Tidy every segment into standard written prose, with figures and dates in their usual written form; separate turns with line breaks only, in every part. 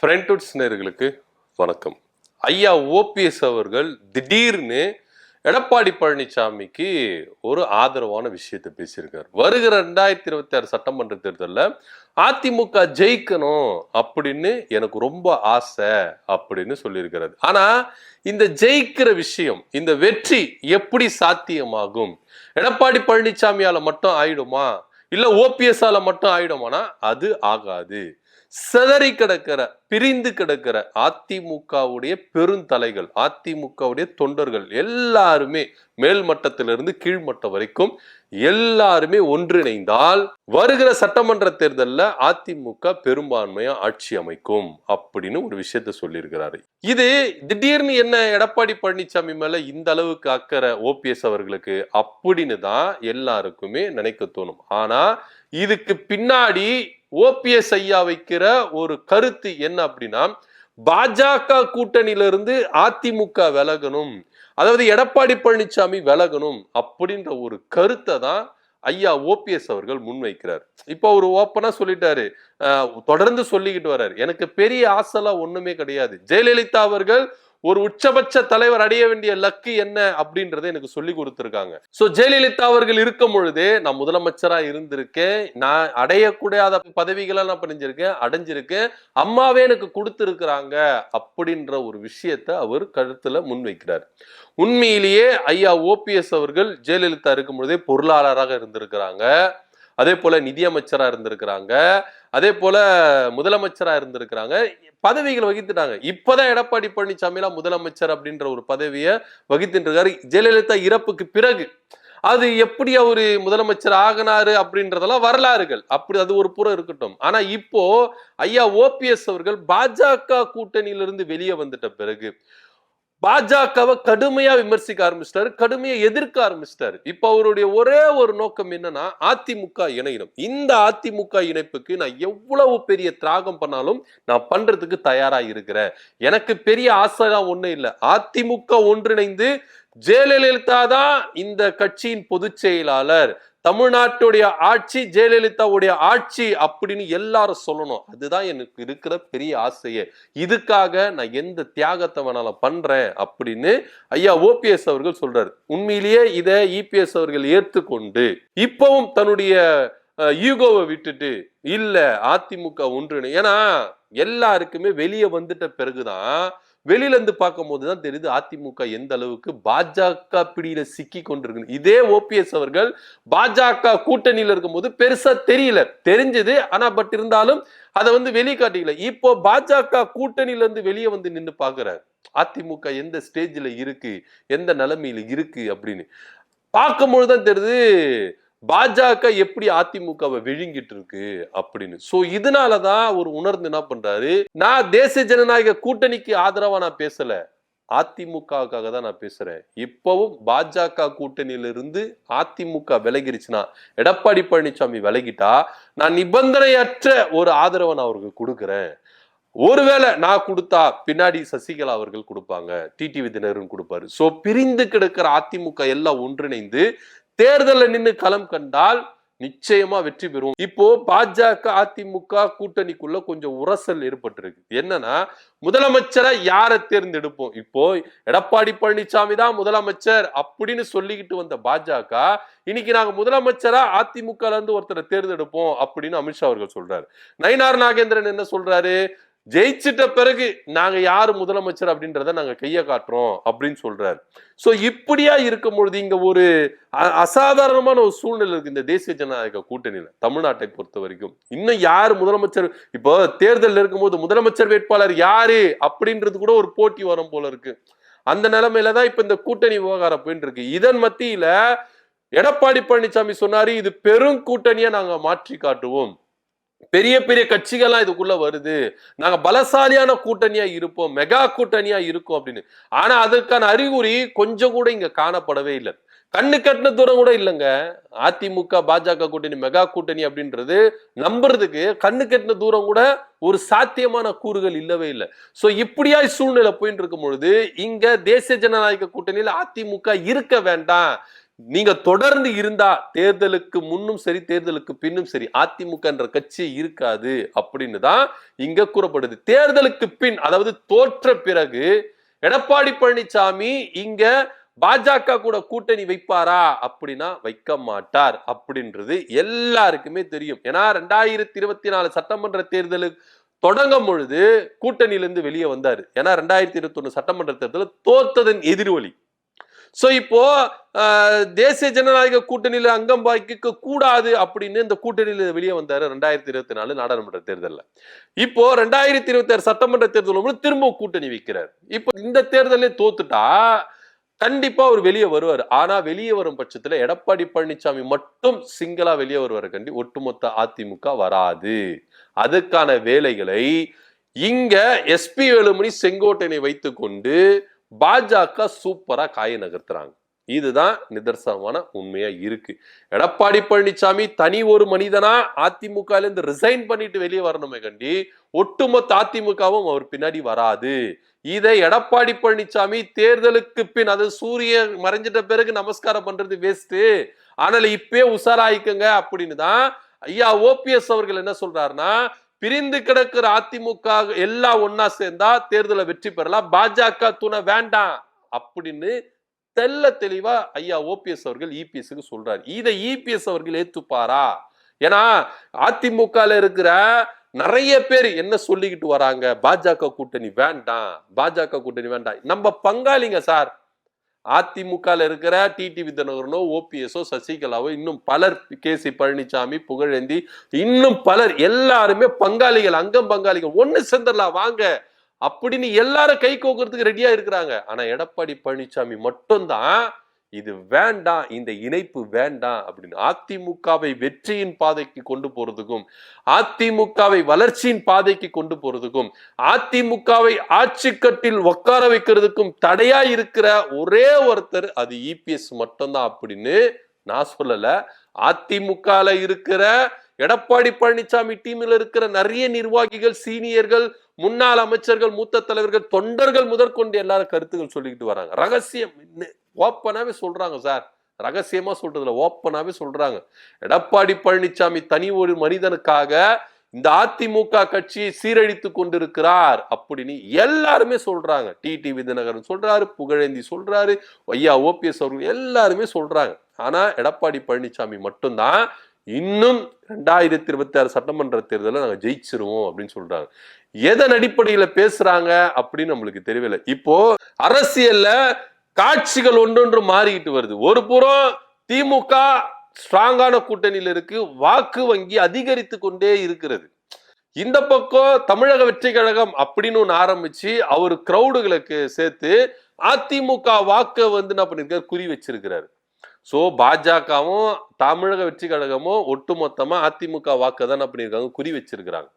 ஃப்ரெண்ட்வுட்ஸ் நேயர்களுக்கு வணக்கம். ஐயா ஓபிஎஸ் அவர்கள் திடீர்னு எடப்பாடி பழனிசாமிக்கு ஒரு ஆதரவான விஷயத்தை பேசியிருக்காரு. வருகிற 2026 சட்டமன்ற தேர்தலில் அதிமுக ஜெயிக்கணும் அப்படின்னு எனக்கு ரொம்ப ஆசை அப்படின்னு சொல்லியிருக்கிறாரு. ஆனா இந்த ஜெயிக்கிற விஷயம், இந்த வெற்றி எப்படி சாத்தியமாகும்? எடப்பாடி பழனிசாமியால மட்டும் ஆயிடுமா, இல்ல ஓபிஎஸ் ஆல மட்டும் ஆயிடுமானா அது ஆகாது. சிதறி கிடக்கிற, பிரிந்து கிடக்கிற அதிமுகவுடைய பெருந்தலைகள், அதிமுகவுடைய தொண்டர்கள் எல்லாருமே மேல்மட்டத்திலிருந்து கீழ்மட்டம் வரைக்கும் எல்லாருமே ஒன்றிணைந்தால் வருகிற சட்டமன்ற தேர்தலில் அதிமுக பெரும்பான்மையா ஆட்சி அமைக்கும் அப்படின்னு ஒரு விஷயத்த சொல்லியிருக்கிறாரு. இது திடீர்னு என்ன எடப்பாடி பழனிசாமி மேல இந்த அளவுக்கு அக்கறை ஓபிஎஸ் அவர்களுக்கு அப்படின்னு தான் எல்லாருக்குமே நினைக்க தோணும். ஆனா இதுக்கு பின்னாடி ஓபிஎஸ் ஐயா வைக்கிற ஒரு கருத்து என்ன அப்படின்னா, பாஜக கூட்டணியிலிருந்து அதிமுக விலகணும், அதாவது எடப்பாடி பழனிசாமி விலகணும் அப்படின்ற ஒரு கருத்தை தான் ஐயா ஓபிஎஸ் அவர்கள் முன்வைக்கிறார். இப்போ அவர் ஓப்பனா சொல்லிட்டாரு, தொடர்ந்து சொல்லிக்கிட்டு வர்றாரு, எனக்கு பெரிய ஆசைலாம் ஒண்ணுமே கிடையாது. ஜெயலலிதா அவர்கள் ஒரு உச்சபட்ச தலைவர் அடைய வேண்டிய லக்கு என்ன அப்படின்றத எனக்கு சொல்லி கொடுத்திருக்காங்க. சோ ஜெயலலிதா அவர்கள் இருக்கும் பொழுதே நான் முதலமைச்சரா இருந்திருக்கேன், நான் அடையக்கூடாத பதவிகளை நான் அடைஞ்சிருக்கேன், அம்மாவே எனக்கு கொடுத்திருக்கிறாங்க அப்படின்ற ஒரு விஷயத்தை அவர் கருத்துல முன்வைக்கிறார். உண்மையிலேயே ஐயா ஓபிஎஸ் அவர்கள் ஜெயலலிதா இருக்கும் பொழுதே பொருளாளராக இருந்திருக்கிறாங்க, அதே போல நிதியமைச்சரா இருந்திருக்கிறாங்க, அதே போல முதலமைச்சரா இருந்திருக்கிறாங்க, பதவிகள் வகித்துட்டாங்க. இப்பதான் எடப்பாடி பழனிசாமி எல்லாம் முதலமைச்சர் அப்படின்ற ஒரு பதவியை வகித்துட்டு இருக்காரு. ஜெயலலிதா இறப்புக்கு பிறகு அது எப்படி அவரு முதலமைச்சர் ஆகினாரு அப்படின்றதெல்லாம் வரலாறுகள், அப்படி அது ஒரு புறம் இருக்கட்டும். ஆனா இப்போ ஐயா ஓபிஎஸ் அவர்கள் பாஜக கூட்டணியிலிருந்து வெளியே வந்துட்ட பிறகு பாஜகவை கடுமையா விமர்சிக்க ஆரம்பிச்சிட்டாரு, கடுமையா எதிர்க்க ஆரம்பிச்சிட்டாரு. இப்ப அவருடைய ஒரே ஒரு நோக்கம் என்னன்னா, அதிமுக இணையணும். இந்த அதிமுக இணைப்புக்கு நான் எவ்வளவு பெரிய தியாகம் பண்ணாலும் நான் பண்றதுக்கு தயாரா இருக்கிறேன். எனக்கு பெரிய ஆசைலாம் ஒண்ணும் இல்லை. அதிமுக ஒன்றிணைந்து ஜெயலலிதா தான் இந்த கட்சியின் பொதுச் செயலாளர், தமிழ்நாட்டுடைய ஆட்சி ஜெயலலிதாவுடைய ஆட்சி அப்படின்னு எல்லாரும் சொல்லணும். அதுதான் எனக்கு இருக்கிற பெரிய ஆசையே. இதுக்காக நான் எந்த தியாகத்தை வேணாலும் பண்றேன் அப்படின்னு ஐயா ஓபிஎஸ் அவர்கள் சொல்றாரு. உண்மையிலேயே இதை இபிஎஸ் அவர்கள் ஏற்றுக்கொண்டு இப்பவும் தன்னுடைய ஈகோவை விட்டுட்டு இல்ல அதிமுக ஒன்று, ஏன்னா எல்லாருக்குமே வெளியே வந்துட்ட பிறகுதான், வெளியில இருந்து பார்க்கும் போதுதான் தெரியுது அதிமுக எந்த அளவுக்கு பாஜக பிடியில சிக்கி கொண்டிருக்கு. இதே ஓபிஎஸ் அவர்கள் பாஜக கூட்டணியில இருக்கும் போது பெருசா தெரியல, தெரிஞ்சது, ஆனா பட் இருந்தாலும் அதை வெளிக்காட்டிக்கல. இப்போ பாஜக கூட்டணியில இருந்து வெளியே நின்று பாக்குறாரு அதிமுக எந்த ஸ்டேஜ்ல இருக்கு, எந்த நிலைமையில இருக்கு அப்படின்னு பார்க்கும்பொழுதுதான் தெரியுது பாஜக எப்படி அதிமுகவை விழுங்கிட்டு இருக்கு அப்படின்னு. சோ இதனாலதான் ஒரு உணர்ந்து என்ன பண்றாரு, நான் தேசிய ஜனநாயக கூட்டணிக்கு ஆதரவா நான் பேசல, அதிமுகவுக்காக தான் நான் பேசுறேன். இப்பவும் பாஜக கூட்டணியிலிருந்து அதிமுக விலகிருச்சுன்னா, எடப்பாடி பழனிசாமி விலகிட்டா நான் நிபந்தனையற்ற ஒரு ஆதரவை நான் அவருக்கு கொடுக்குறேன். ஒருவேளை நான் கொடுத்தா பின்னாடி சசிகலா அவர்கள் கொடுப்பாங்க, டிடிவி தினகரன் கொடுப்பாரு. சோ பிரிந்து கிடக்கிற அதிமுக எல்லாம் ஒன்றிணைந்து தேர்தலில் நின்று களம் கண்டால் நிச்சயமா வெற்றி பெறும். இப்போ பாஜக அதிமுக கூட்டணிக்குள்ள கொஞ்சம் உரசல் ஏற்பட்டிருக்கு. என்னன்னா, முதலமைச்சரை யாரை தேர்ந்தெடுப்போம்? இப்போ எடப்பாடி பழனிசாமி தான் முதலமைச்சர் அப்படின்னு சொல்லிக்கிட்டு வந்த பாஜக இன்னைக்கு நாங்க முதலமைச்சரா அதிமுக இருந்து ஒருத்தரை தேர்ந்தெடுப்போம் அப்படின்னு அமித்ஷா அவர்கள் சொல்றாரு. நயினார் நாகேந்திரன் என்ன சொல்றாரு, ஜெயிச்சிட்ட பிறகு நாங்க யாரு முதலமைச்சர் அப்படின்றத நாங்க கைய காட்டுறோம் அப்படின்னு சொல்றாரு. சோ இப்படியா இருக்கும் பொழுது இங்க ஒரு அசாதாரணமான ஒரு சூழ்நிலை இருக்கு இந்த தேசிய ஜனநாயக கூட்டணியில. தமிழ்நாட்டை பொறுத்த வரைக்கும் இன்னும் யாரு முதலமைச்சர், இப்போ தேர்தல் இருக்கும்போது முதலமைச்சர் வேட்பாளர் யாரு அப்படின்றது கூட ஒரு போட்டி வரும் போல இருக்கு. அந்த நிலைமையில தான் இப்ப இந்த கூட்டணி விவகாரம் போயிட்டு இருக்கு. இதன் மத்தியில எடப்பாடி பழனிசாமி சொன்னாரு, இது பெரும் கூட்டணியா நாங்க மாற்றி காட்டுவோம், பெரிய பெரிய கட்சிகள்லாம் இதுக்குள்ள வருது, நாங்க பலசாலியான கூட்டணியா இருப்போம், மெகா கூட்டணியா இருக்கும் அப்படின்னு. ஆனா அதற்கான அறிகுறி கொஞ்சம் கூட இங்க காணப்படவே இல்லை. கண்ணு கட்டின தூரம் கூட இல்லைங்க. அதிமுக பாஜக கூட்டணி மெகா கூட்டணி அப்படின்றது நம்புறதுக்கு கண்ணு கட்டின தூரம் கூட ஒரு சாத்தியமான கூறுகள் இல்லவே இல்லை. சோ இப்படியா சூழ்நிலை போயிட்டு இருக்கும் பொழுது இங்க தேசிய ஜனநாயக கூட்டணியில அதிமுக இருக்க வேண்டாம், நீங்க தொடர்ந்து இருந்தா தேர்தலுக்கு முன்னும் சரி தேர்தலுக்கு பின்னும் சரி அதிமுக என்ற கட்சி இருக்காது அப்படின்னு தான் இங்க கூறப்படுது. தேர்தலுக்கு பின், அதாவது தோற்ற பிறகு எடப்பாடி பழனிசாமி இங்க பாஜக கூட கூட்டணி வைப்பாரா அப்படின்னா வைக்க மாட்டார் அப்படின்றது எல்லாருக்குமே தெரியும். ஏன்னா 2024 சட்டமன்ற தேர்தலுக்கு தொடங்கும் பொழுது கூட்டணியிலிருந்து வெளியே வந்தாரு. ஏன்னா 2021 சட்டமன்ற தேர்தலில் தோத்ததன் எதிர்வலி. சோ இப்போ தேசிய ஜனநாயக கூட்டணியில அங்கம் வகிக்க கூடாது அப்படின்னு இந்த கூட்டணியில வெளியே வந்தாரு 2024 நாடாளுமன்ற தேர்தலில். இப்போ 2026 சட்டமன்ற தேர்தல் திரும்ப கூட்டணி வைக்கிறார். இப்போ இந்த தேர்தலே தோத்துட்டா கண்டிப்பா அவர் வெளியே வருவார். ஆனா வெளியே வரும் பட்சத்துல எடப்பாடி பழனிசாமி மட்டும் சிங்களா வெளியே வருவார் கண்டி ஒட்டுமொத்த அதிமுக வராது. அதுக்கான வேலைகளை இங்க எஸ்பி வேலுமணி செங்கோட்டையனை வைத்துக் கொண்டு பாஜக சூப்பரா காய நகர்த்துறாங்க. இதுதான் நிதர்சனமான உண்மையா இருக்கு. எடப்பாடி பழனிசாமி தனி ஒரு மனிதனா அதிமுக இருந்து ரிசைன் பண்ணிட்டு வெளியே வரணுமே கண்டி ஒட்டுமொத்த அதிமுகவும் அவர் பின்னாடி வராது. இதை எடப்பாடி பழனிசாமி தேர்தலுக்கு பின், அது சூரியன் மறைஞ்சிட்ட பிறகு நமஸ்காரம் பண்றது வேஸ்ட், ஆனால் இப்பே உஷாராயிக்குங்க அப்படின்னு தான் ஐயா ஓபிஎஸ் அவர்கள் என்ன சொல்றாருன்னா, பிரிந்து கிடக்கிற அதிமுக எல்லாம் ஒன்னா சேர்ந்தா தேர்தலை வெற்றி பெறலாம், பாஜக துணை வேண்டாம் அப்படின்னு தெல்ல தெளிவா ஐயா ஓபிஎஸ் அவர்கள் இபிஎஸ்க்கு சொல்றாரு. இதை இபிஎஸ் அவர்கள் ஏத்துப்பாரா? ஏன்னா அதிமுக இருக்கிற நிறைய பேர் என்ன சொல்லிக்கிட்டு வராங்க, பாஜக கூட்டணி வேண்டாம், பாஜக கூட்டணி வேண்டாம். நம்ம பங்காளிங்க சார், அதிமுக இருக்கிற டிடிவி தினகரனோ ஓபிஎஸ்ஓ சசிகலாவோ இன்னும் பலர், கேசி பழனிசாமி புகழேந்தி இன்னும் பலர் எல்லாருமே பங்காளிகள், அங்கம் பங்காளிகள், ஒண்ணு சேர்ந்துடலாம் வாங்க அப்படின்னு எல்லாரும் கை கோக்குறதுக்கு ரெடியா இருக்கிறாங்க. ஆனா எடப்பாடி பழனிசாமி மட்டும்தான் இது வேண்டாம், இந்த இணைப்பு வேண்டாம் அப்படின்னு அதிமுகவை வெற்றியின் பாதைக்கு கொண்டு போறதுக்கும், அதிமுகவை வளர்ச்சியின் பாதைக்கு கொண்டு போறதுக்கும், அதிமுகவை ஆட்சி கட்டில் உட்கார வைக்கிறதுக்கும் தடையா இருக்கிற ஒரே ஒருத்தர் அது இபிஎஸ் மட்டும்தான் அப்படின்னு நான் சொல்லல. அதிமுக இருக்கிற எடப்பாடி பழனிசாமி டீமில் இருக்கிற நிறைய நிர்வாகிகள், சீனியர்கள், முன்னாள் அமைச்சர்கள், மூத்த தலைவர்கள், தொண்டர்கள் முதற்கொண்டு எல்லாரும் கருத்துக்கள் சொல்லிக்கிட்டு வராங்க. ரகசியம் ஓப்பனாவே சொல்றாங்க சார், ரகசியமா சொல்றதுல ஓப்பனாவே சொல்றாங்க. எடப்பாடி பழனிசாமி தனி ஒரு மனிதனுக்காக இந்த அதிமுக கட்சியை சீரழித்து கொண்டிருக்கிறார் அப்படின்னு எல்லாருமே சொல்றாங்க. டிடிவி தினகரன் சொல்றாரு, புகழேந்தி சொல்றாரு, ஐயா ஓபிஎஸ் அவர்கள் எல்லாருமே சொல்றாங்க. ஆனா எடப்பாடி பழனிசாமி மட்டும்தான் இன்னும் 2026 சட்டமன்ற தேர்தலில் நாங்க ஜெயிச்சிருவோம் அப்படின்னு சொல்றாங்க. எதன் அடிப்படையில பேசுறாங்க அப்படின்னு நம்மளுக்கு தெரியவில்லை. இப்போ அரசியல்ல காட்சிகள் ஒன்றொன்று மாறிக்கிட்டு வருது. ஒரு புறம் திமுக ஸ்ட்ராங்கான கூட்டணியில் இருக்கு, வாக்கு வங்கி அதிகரித்து கொண்டே இருக்கிறது. இந்த பக்கம் தமிழக வெற்றி கழகம் அப்படின்னு ஒன்று ஆரம்பிச்சு அவர் கிரௌடுகளுக்கு சேர்த்து அதிமுக வாக்கு என்ன பண்ணிருக்காரு, குறி வச்சிருக்கிறாரு. சோ பாஜகவும் தமிழக வெற்றி கழகமும் ஒட்டுமொத்தமா அதிமுக வாக்கு தான் பண்ணிருக்காங்க, குறி வச்சிருக்கிறாங்க.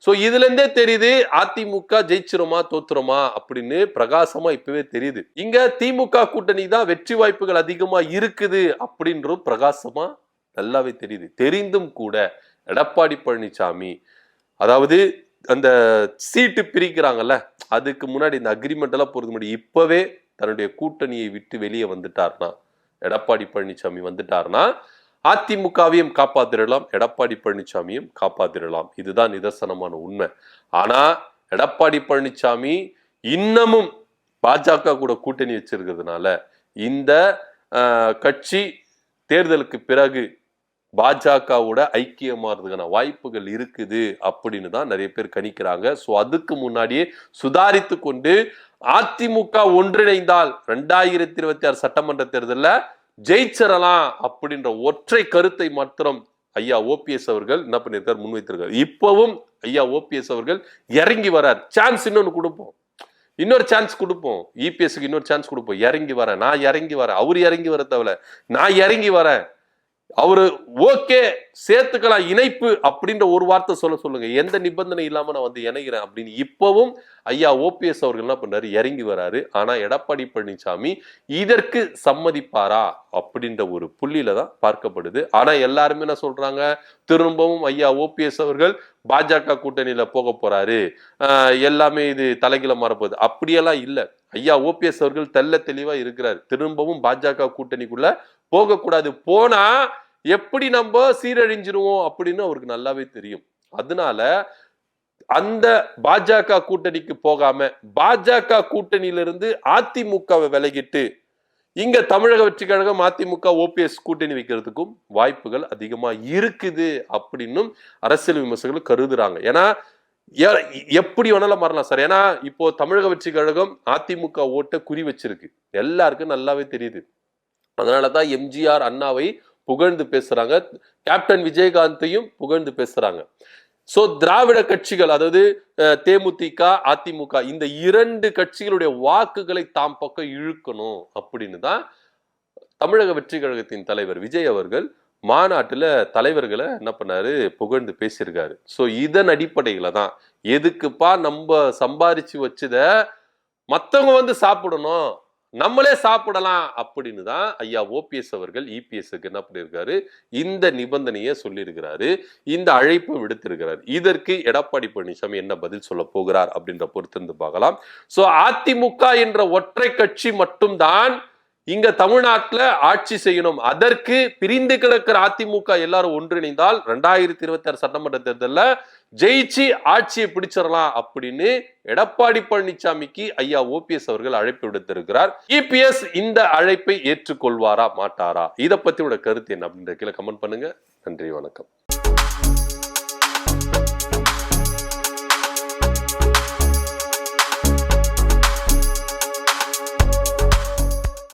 சோ இதுல இருந்தே தெரியுது அதிமுக ஜெயிச்சிருமா தோத்துருமா அப்படின்னு பிரகாசமா இப்பவே தெரியுது. இங்க திமுக கூட்டணி தான் வெற்றி வாய்ப்புகள் அதிகமா இருக்குது அப்படின்றது பிரகாசமா நல்லாவே தெரியுது. தெரிந்தும் கூட எடப்பாடி பழனிசாமி, அதாவது அந்த சீட்டு பிரிக்கிறாங்கல்ல, அதுக்கு முன்னாடி இந்த அக்ரிமெண்ட் எல்லாம் போறது முன்னாடி இப்பவே தன்னுடைய கூட்டணியை விட்டு வெளியே வந்துட்டார்னா, எடப்பாடி பழனிசாமி வந்துட்டார்னா அதிமுகவையும் காப்பாத்திரலாம், எடப்பாடி பழனிசாமியும் காப்பாத்திரலாம். இதுதான் நிதர்சனமான உண்மை. ஆனா எடப்பாடி பழனிசாமி இன்னமும் பாஜக கூட கூட்டணி வச்சிருக்கிறதுனால இந்த கட்சி தேர்தலுக்கு பிறகு பாஜகவோட ஐக்கியமாறதுக்கான வாய்ப்புகள் இருக்குது அப்படின்னு தான் நிறைய பேர் கணிக்கிறாங்க. சோ அதுக்கு முன்னாடியே சுதாரித்து கொண்டு அதிமுக ஒன்றிணைந்தால் 2026 சட்டமன்ற தேர்தலில் ஜெயிச்சிடலாம் அப்படின்ற ஒற்றை கருத்தை மாத்திரம் ஐயா ஓபிஎஸ் அவர்கள் என்ன பண்ணிருக்காரு, முன்வைத்திருக்காரு. இப்பவும் ஐயா ஓபிஎஸ் அவர்கள் இறங்கி வரார். சான்ஸ் இன்னொன்னு கொடுப்போம், இன்னொரு சான்ஸ் கொடுப்போம், இபிஎஸ்க்கு இன்னொரு சான்ஸ் கொடுப்போம். இறங்கி வரேன், நான் இறங்கி வரேன், அவரு இறங்கி வர தேவையில்ல, நான் இறங்கி வரேன், அவரு ஓகே சேர்த்துக்கலாம் இணைப்பு அப்படின்ற ஒரு வார்த்தை சொல்லுங்க, எந்த நிபந்தனை இல்லாம நான் வந்து இணைகிறேன் அப்படின்னு இப்பவும் ஐயா ஓபிஎஸ் அவர்கள் என்ன பண்றாரு, இறங்கி வராரு. ஆனா எடப்பாடி பழனிசாமி இதற்கு சம்மதிப்பாரா அப்படின்ற ஒரு புள்ளியில தான் பார்க்கப்படுது. ஆனா எல்லாருமே என்ன சொல்றாங்க, திரும்பவும் ஐயா ஓபிஎஸ் அவர்கள் பாஜக கூட்டணியில போக போறாரு, எல்லாமே இது தலைகீழ மாறப்போகுது. அப்படியெல்லாம் இல்ல. ஐயா ஓபிஎஸ் அவர்கள் தெல்ல தெளிவா இருக்கிறார், திரும்பவும் பாஜக கூட்டணிக்குள்ள போகக்கூடாது. போனா எப்படி நம்ம சீரழிஞ்சிருவோம் அப்படின்னு அவருக்கு நல்லாவே தெரியும். அதனால அந்த பாஜக கூட்டணிக்கு போகாம பாஜக கூட்டணியிலிருந்து அதிமுகவை விலகிட்டு இங்க தமிழக வெற்றி கழகம் அதிமுக ஓபிஎஸ் கூட்டணி வைக்கிறதுக்கும் வாய்ப்புகள் அதிகமா இருக்குது அப்படின்னு அரசியல் விமர்சகர்கள் கருதுறாங்க. ஏன்னா எப்படி வேணாலும் மாறலாம் சார். ஏன்னா இப்போ தமிழக வெற்றி கழகம் அதிமுக ஓட்ட குறி வச்சிருக்கு, எல்லாருக்கும் நல்லாவே தெரியுது. அதனாலதான் எம்ஜிஆர் அண்ணாவை புகழ்ந்து பேசுறாங்க, கேப்டன் விஜயகாந்தையும் புகழ்ந்து பேசுறாங்க. சோ திராவிட கட்சிகள், அதாவது தேமுதிக அதிமுக, இந்த இரண்டு கட்சிகளுடைய வாக்குகளை தாம் பக்கம் இழுக்கணும் அப்படின்னு தான் தமிழக வெற்றி கழகத்தின் தலைவர் விஜய் அவர்கள் மாநாட்டுல தலைவர்களை என்ன பண்ணாரு, புகழ்ந்து பேசியிருக்காரு. சோ இதன் அடிப்படையில தான் எதுக்குப்பா நம்ம சம்பாரிச்சு வச்சத மத்தவங்க வந்து சாப்பிடணும், நம்மளே சாப்பிடலாம் அப்படின்னு தான் ஐயா ஓபிஎஸ் அவர்கள் இபிஎஸ்க்கு என்ன பண்ணியிருக்காரு, இந்த நிபந்தனையை சொல்லியிருக்கிறாரு, இந்த அழைப்பு விடுத்திருக்கிறார். இதற்கு எடப்பாடி பழனிசாமி என்ன பதில் சொல்ல போகிறார் அப்படின்ற பொறுத்திருந்து பார்க்கலாம். சோ அதிமுக என்ற ஒற்றை கட்சி மட்டும்தான் இங்க தமிழ்நாட்டுல ஆட்சி செய்யணும். அதற்கு பிரிந்து கிடக்கிற அதிமுக எல்லாரும் ஒன்றிணைந்தால் 2026 சட்டமன்ற தேர்தலில் ஜெயிச்சு ஆட்சியை பிடிச்சிடலாம் அப்படின்னு எடப்பாடி பழனிசாமிக்கு ஐயா ஓபிஎஸ் அவர்கள் அழைப்பு விடுத்திருக்கிறார். இபிஎஸ் இந்த அழைப்பை ஏற்றுக்கொள்வாரா மாட்டாரா, இதை பத்தி உங்க கருத்து என்ன அப்படின்ற கீழே கமெண்ட் பண்ணுங்க. நன்றி, வணக்கம்.